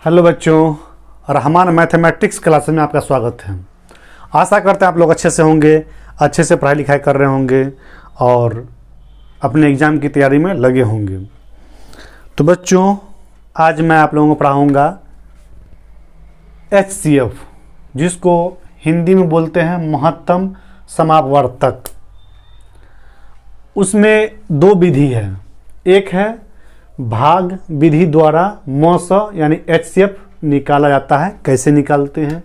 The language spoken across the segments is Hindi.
हेलो बच्चों, रहमान मैथमेटिक्स क्लास में आपका स्वागत है। आशा करते हैं आप लोग अच्छे से होंगे, अच्छे से पढ़ाई लिखाई कर रहे होंगे और अपने एग्ज़ाम की तैयारी में लगे होंगे। तो बच्चों, आज मैं आप लोगों को पढ़ाऊँगा HCF, जिसको हिंदी में बोलते हैं महत्तम समापवर्तक। उसमें दो विधि है। एक है भाग विधि द्वारा मौस यानी HCF निकाला जाता है। कैसे निकालते हैं?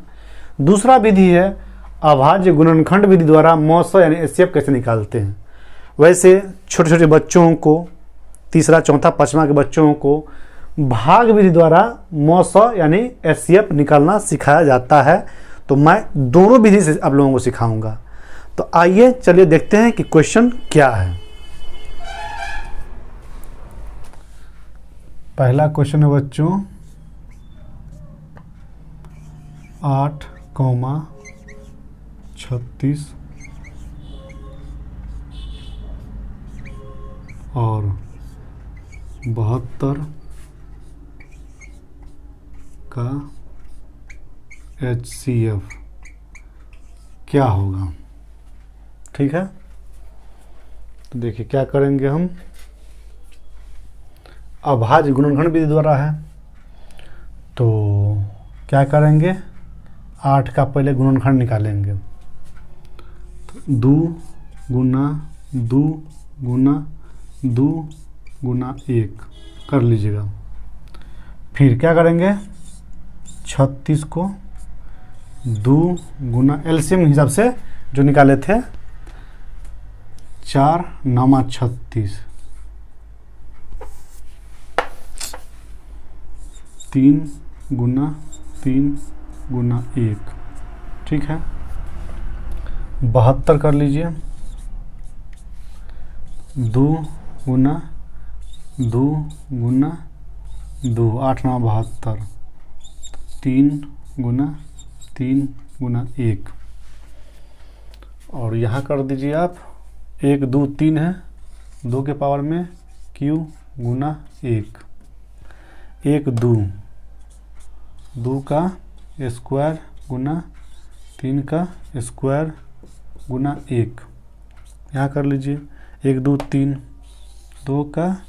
दूसरा विधि है अभाज्य गुणनखंड विधि द्वारा मौस यानी HCF कैसे निकालते हैं। वैसे छोटे छोटे बच्चों को, तीसरा चौथा पाँचवा के बच्चों को भाग विधि द्वारा मौस यानी HCF निकालना सिखाया जाता है। तो मैं दोनों विधि से आप लोगों को सिखाऊंगा। तो आइए चलिए देखते हैं कि क्वेश्चन क्या है। पहला क्वेश्चन है बच्चों 8,36 और 72 का HCF क्या होगा। ठीक है, तो देखिए क्या करेंगे हम। अभाज्य गुणनखंड विधि द्वारा है तो क्या करेंगे, 8 का पहले गुणनखंड निकालेंगे। तो 2 गुना 2 गुना 2 गुना 1 कर लीजिएगा। फिर क्या करेंगे, 36 को 2 गुना एलसीएम हिसाब से जो निकाले थे 4 9 36 3 गुना 3 गुना 1। ठीक है, 72 कर लीजिए। 2 गुना 2 गुना 2 8 9 72। 3 गुना 3 गुना 1 और यहाँ कर दीजिए आप 1 2 3 है, 2 के पावर में q गुना 1 1 2 का स्क्वायर गुना 3 का स्क्वायर गुना 1। यहाँ कर लीजिए 1 2 3 2 का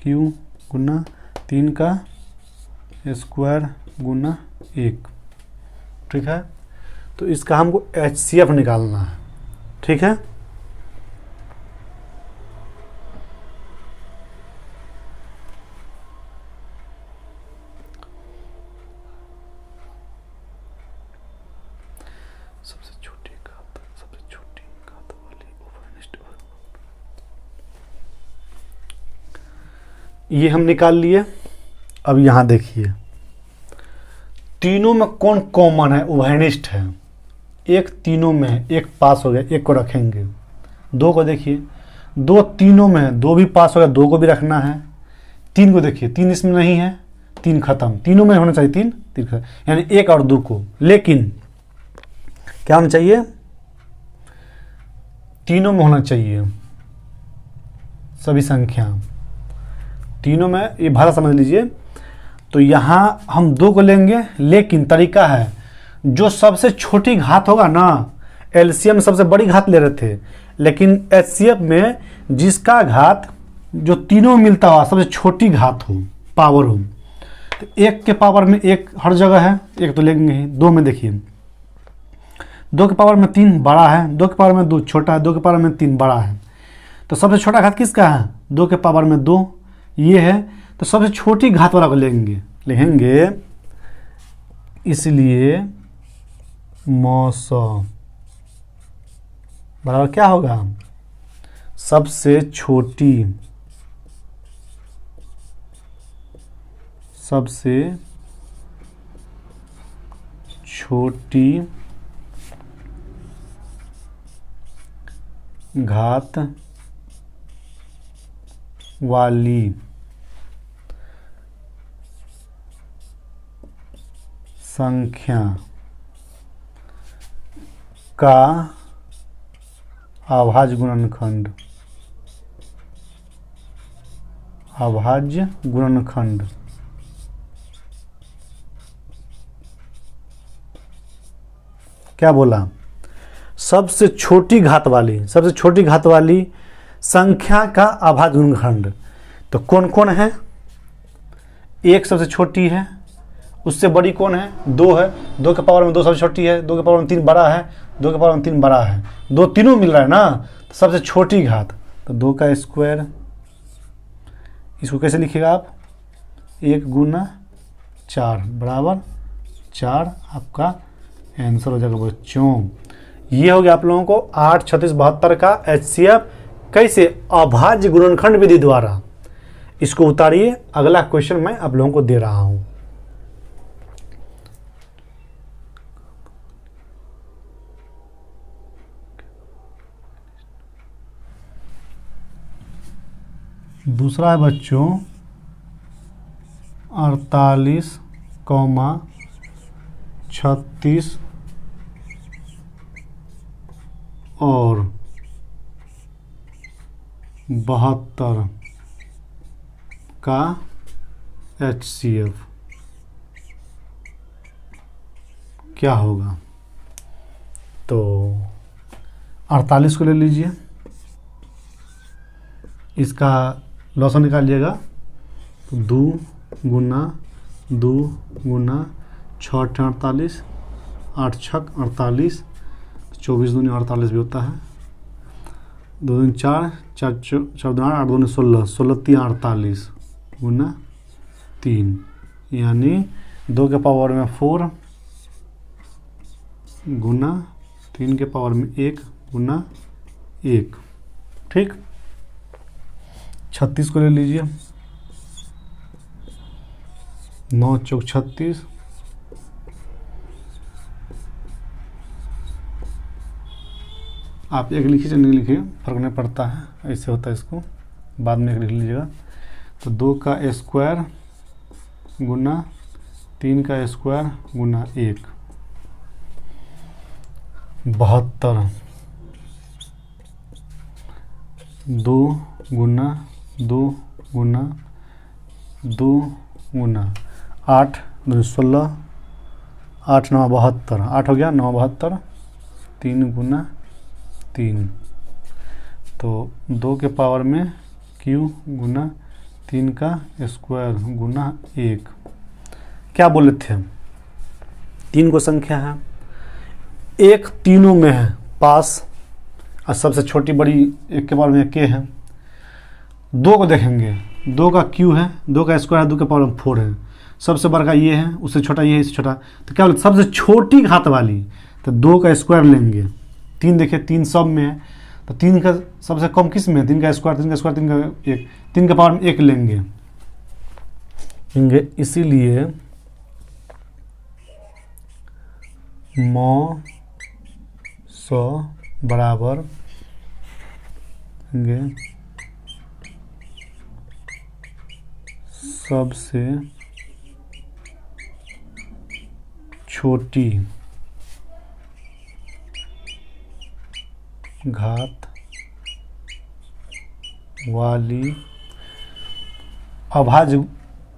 q गुना 3 का स्क्वायर गुना 1। ठीक है, तो इसका हमको HCF निकालना है। ठीक है, सबसे छोटी घात वाली ओवरनिस्ट। ये हम निकाल लिए। अब यहाँ देखिए तीनों में कौन कॉमन है, उभयनिष्ठ है। एक तीनों में है, एक पास हो गया, एक को रखेंगे। 2 को देखिए, 2 तीनों में है, 2 भी पास हो गया, 2 को भी रखना है। 3 को देखिए, 3 इसमें नहीं है, 3 खत्म। तीनों में होना चाहिए 3 खत्म, यानी 1 और 2 को। लेकिन क्या होना चाहिए, तीनों में होना चाहिए सभी संख्या तीनों में। ये भाषा समझ लीजिए। तो यहाँ हम 2 को लेंगे, लेकिन तरीका है जो सबसे छोटी घात होगा ना, एलसीएम सबसे बड़ी घात ले रहे थे, लेकिन HCF में जिसका घात जो तीनों में मिलता हुआ सबसे छोटी घात हो, पावर हो। तो 1 के पावर में 1 हर जगह है, 1 तो लेंगे ही। 2 में देखिए, 2 के पावर में 3 बड़ा है, 2 के पावर में 2 छोटा है, 2 के पावर में 3 बड़ा है। तो सबसे छोटा घात किसका है, 2 के पावर में 2 ये है। तो सबसे छोटी घात वाला को लिखेंगे। इसलिए मौस बराबर क्या होगा, सबसे छोटी घात वाली संख्या का अभाज्य गुणनखंड अभाज्य गुणनखंड क्या बोला? सबसे छोटी घात वाली संख्या का अभाज्य गुणनखंड। तो कौन कौन है? एक सबसे छोटी है, उससे बड़ी कौन है? 2 है, 2 के पावर में 2 सबसे छोटी है, 2 के पावर में 3 बड़ा है, 2 के पावर में 3 बड़ा है, 2 तीनों मिल रहा है ना, तो सबसे छोटी घात। तो 2 का स्क्वायर, इसको कैसे लिखिएगा आप? 1 गुना 4 बराबर 4, आपका आंसर हो जाएगा बच्चों। ये हो गया आप लोगों को 8, 36, 72 का HCF कैसे? अभाज्य गुणनखंड विधि द्वारा। इसको उतारिए, अगला क्वेश्चन मैं आप लोगों को दे रहा हूं। दूसरा है बच्चों 48, 36 और 72 का HCF क्या होगा? तो 48 को ले लीजिए, इसका लॉसन निकालिएगा। तो 2 गुना 6 48, 8 छक 48, 24 दूनी 48 भी होता है, 2 दूनी 4, 4 दूनी 8, 8 दूनी 16, 16 3 48 गुना 3, यानी 2 के पावर में 4 गुना 3 के पावर में 1 गुना 1। ठीक, 36 को ले लीजिए, 9 चौक 36, आप 1 लिखिए चाहे नहीं लिखिए, फर्क नहीं पड़ता है, ऐसे होता है, इसको बाद में 1 लिख लीजिएगा। तो 2 का स्क्वायर गुना 3 का स्क्वायर गुना 1, 72, 2 गुना 8 2 16, 8 9 72, 8 हो गया 9 72, 3 गुना 3, तो 2 के पावर में q गुना 3 का स्क्वायर गुना 1। क्या बोले थे? 3 को संख्या है, एक तीनों में है पास, और सबसे छोटी बड़ी 1 के पावर में k है। 2 को देखेंगे, 2 का q है, 2 का स्क्वायर है, 2 के पावर में 4 है, सबसे बड़ा ये है, उससे छोटा ये है, इससे छोटा। तो क्या बोले? सबसे छोटी घात वाली, तो 2 का स्क्वायर लेंगे। 3 देखिए 3 सब में है, तो 3 का सबसे कम किस में है? 3 का स्क्वायर 3 का 1, 3 के पावर में 1 लेंगे। इसीलिए मौ 100 बराबर सबसे छोटी घात वाली अभाज्य,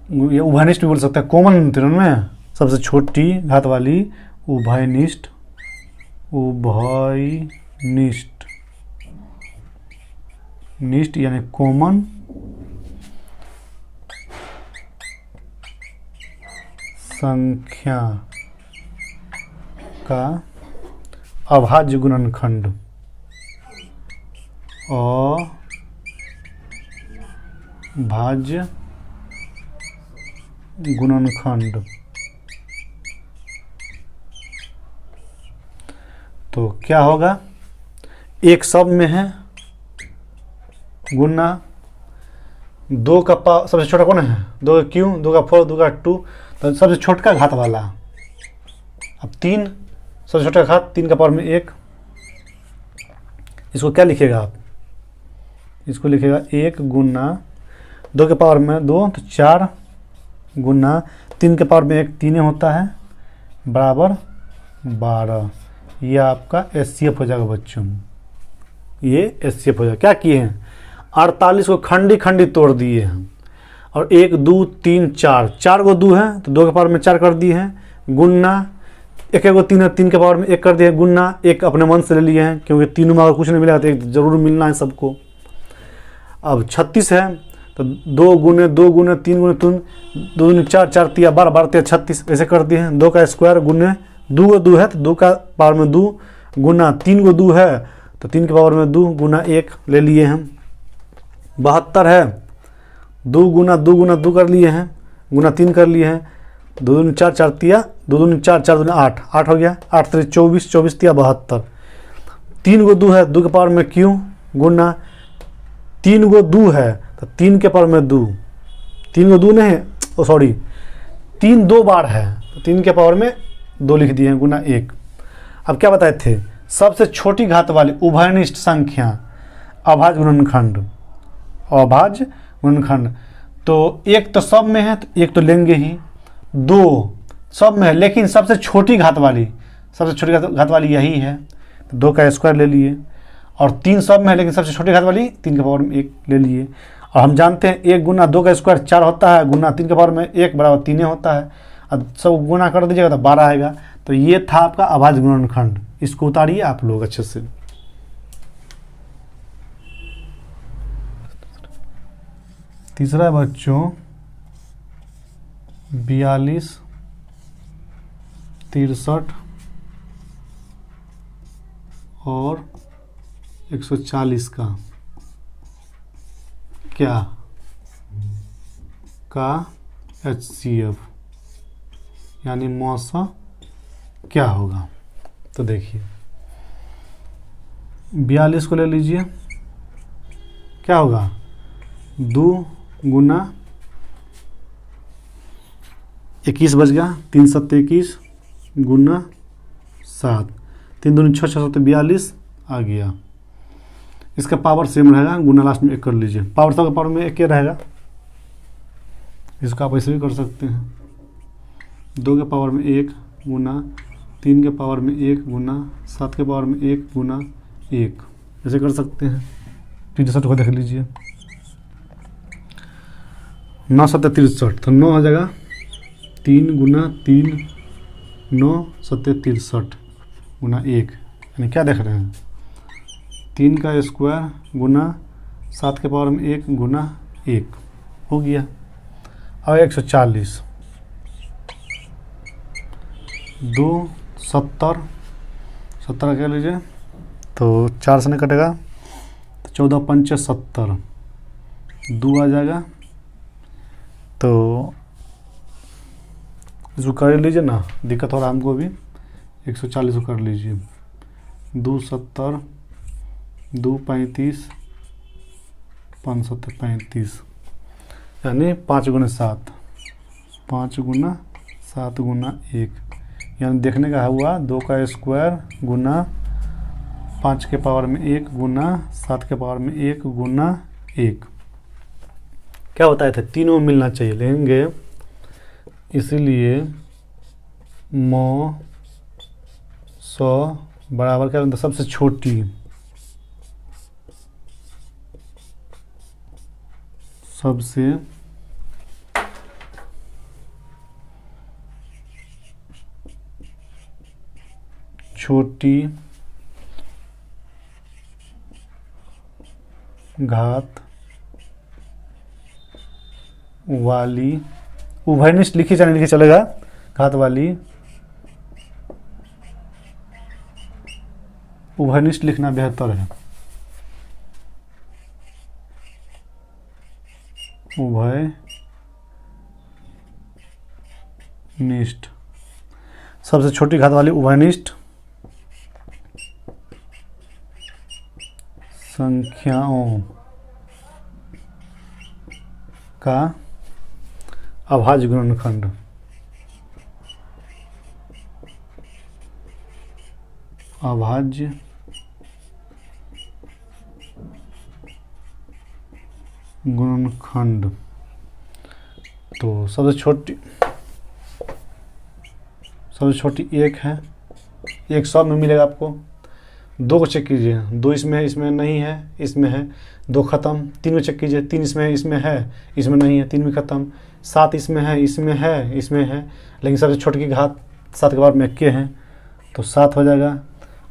ये उभयनिष्ठ भी बोल सकते हैं, कॉमन थे उनमें, सबसे छोटी घात वाली उभयनिष्ठ यानी कॉमन संख्या का अभाज्य गुणनखंड, अभाज्य गुणनखंड। तो क्या होगा? एक सब में है गुना 2 का सबसे छोटा कौन है? 2 का q, 2 का 4, 2 का 2, तो सबसे छोटा घात वाला। अब 3 सबसे छोटा घात, 3 का पावर में 1, इसको क्या लिखेगा आप? इसको लिखेगा 1 गुना 2 के पावर में 2, तो 4 गुना 3 के पावर में 1, 3 होता है, बराबर 12। ये आपका HCF हो जाएगा बच्चों, ये HCF हो जाएगा। क्या किए हैं? 48 को खंडी खंडी तोड़ दिए हैं, और 1 2 3 4 को 2 है, तो 2 के पावर में 4 कर दिए हैं, गुना एक को तीन है, 3 के पावर में 1 कर दिए गुना, 1 अपने मन से ले लिए हैं क्योंकि तीनों में अगर कुछ नहीं मिला तो 1 जरूर मिलना है सबको। अब 36 है तो 2 गुने 2 गुने 3 गुने 3, 2 दूनी 4, 4 तिया 12, 12 तिया 36, ऐसे कर दिए हैं। 2 का स्क्वायर गुने 2 को 2 है तो 2 का पावर में 2 गुना 3 को 2 है तो 3 के पावर में 2 गुना 1 ले लिए हैं। 72 है, 2 गुना 2 कर लिए हैं, गुना 3 कर लिए हैं, 2 दूनी 4, 4 तिया 2 दूनी 4, 4 दूनी 8, 8 हो गया, 8 3 24, 24 तिया 72। 3 को 2 है, 2 के पावर में क्यों गुना 3 को 2 है तो 3 के पावर में 2, 3 को 2 नहीं है, ओ सॉरी 3 2 बार है तो 3 के पावर में 2 लिख दिए हैं गुना 1। अब क्या बताए थे, सबसे छोटी घात वाली उभयनिष्ठ संख्या अभाज्य गुणनखंड, अभाज्य गुणनखंड। तो एक तो सब में है तो एक तो लेंगे ही, 2 सब में है लेकिन सबसे छोटी घात वाली, सबसे छोटी घात वाली यही है तो 2 का स्क्वायर ले लिए, और 3 सब में है लेकिन सबसे छोटी घात वाली 3 के पावर में 1 ले लिए। और हम जानते हैं 1 गुना 2 का स्क्वायर 4 होता है, गुना 3 के पावर में 1 बराबर 3 होता है। अब सब गुना कर दीजिएगा तो 12 आएगा। तो ये था आपका अभाज्य गुणनखंड, इसको उतारिए आप लोग अच्छे से। तीसरा बच्चों 42, 63 और 140 का क्या का HCF यानी मौसा क्या होगा। तो देखिए 42 को ले लीजिए, क्या होगा 2 गुना 21 बच गया, 3 7 21 गुना 7, 3 दूनी 6, 6 7 42 आ गया। इसका पावर सेम रहेगा, गुना लास्ट में 1 कर लीजिए, पावर सब के पावर में 1 रहेगा। इसको आप ऐसे भी कर सकते हैं, 2 के पावर में 1 गुना 3 के पावर में 1 गुना 7 के पावर में 1 गुना 1, ऐसे कर सकते हैं। 63 को देख लीजिए, 9 7 63 तो 9 हो जाएगा, 3 गुना 3 9 7 63 गुना 1, यानी क्या देख रहे हैं 3 का स्क्वायर गुना 7 के पावर में 1 गुना 1 हो गया। और 140 2 70 70 कह लीजिए तो 4 से नहीं कटेगा तो 14 5 70 2 आ जाएगा। तो इसको कर लीजिए ना, दिक्कत हो रहा है हमको भी। 140 को कर लीजिए, 2 70 2 35 5 7 35 यानी 5 गुना 7 5 गुना 7 गुना 1, यानी देखने का हुआ 2 का स्क्वायर गुना 5 के पावर में 1 गुना 7 के पावर में 1 गुना 1। क्या बताए थे, तीनों मिलना चाहिए, लेंगे इसीलिए मो 100 बराबर क्या होता है, सबसे छोटी सबसे छोटी घात वाली, उभयनिष्ठ लिखी जाने लिखी चलेगा, घात वाली उभयनिष्ठ लिखना बेहतर है, उभयनिष्ठ सबसे छोटी घात वाली उभयनिष्ठ संख्याओं का अभाज्य गुणनखंड। अभाज्य गुणनखंड तो सबसे छोटी 1 है, 1 सब में मिलेगा आपको। 2 को चेक कीजिए, 2 इसमें है, इसमें नहीं है, इसमें है, 2 खत्म। 3 को चेक कीजिए, 3 इसमें है, इसमें है, इसमें नहीं है, 3 भी खत्म। 7 इसमें है, इसमें है, इसमें है, लेकिन सबसे छोटी की घात 7 के पावर में इक्के हैं तो 7 हो जाएगा।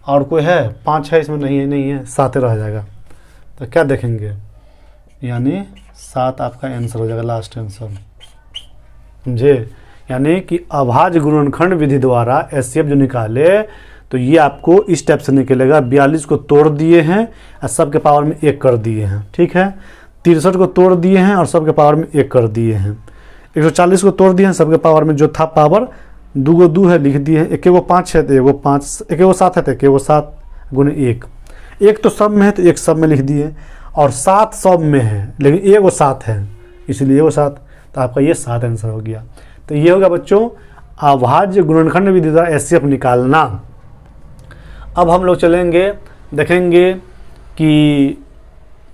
और कोई है 5 है इसमें, नहीं है 7 रह जाएगा। तो क्या देखेंगे, यानी 7 आपका आंसर हो जाएगा, लास्ट आंसर, समझे। यानी कि अभाज्य गुणनखंड विधि द्वारा एचसीएफ जो निकाले तो ये आपको इस टाइप से निकलेगा। 42 को तोड़ दिए हैं और सब के पावर में 1 कर दिए हैं, ठीक है। 63 को तोड़ दिए हैं और सब के पावर में 1 कर दिए हैं। 140 को तोड़ दिए हैं, सब के पावर में जो था पावर 2 2 है लिख दिए हैं। 1 को 5 है तो 1 को 5, 1 को 7 है तो 1 को 7 गुने 1, 1 तो सब में है तो 1 सब में लिख दिए, और 7 सब में है लेकिन 1 को 7 है इसलिए 1 को 7, तो आपका ये 7 आंसर हो गया। तो ये होगा बच्चों अभाज्य गुणनखंड विधि द्वारा एचसीएफ निकालना। अब हम लोग चलेंगे, देखेंगे कि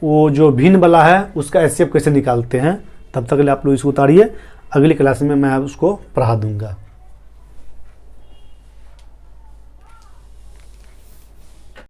वो जो भिन्न वाला है उसका एचसीएफ कैसे निकालते हैं। तब तक के लिए आप लोग इसको उतारिए, अगली क्लास में मैं उसको पढ़ा दूंगा।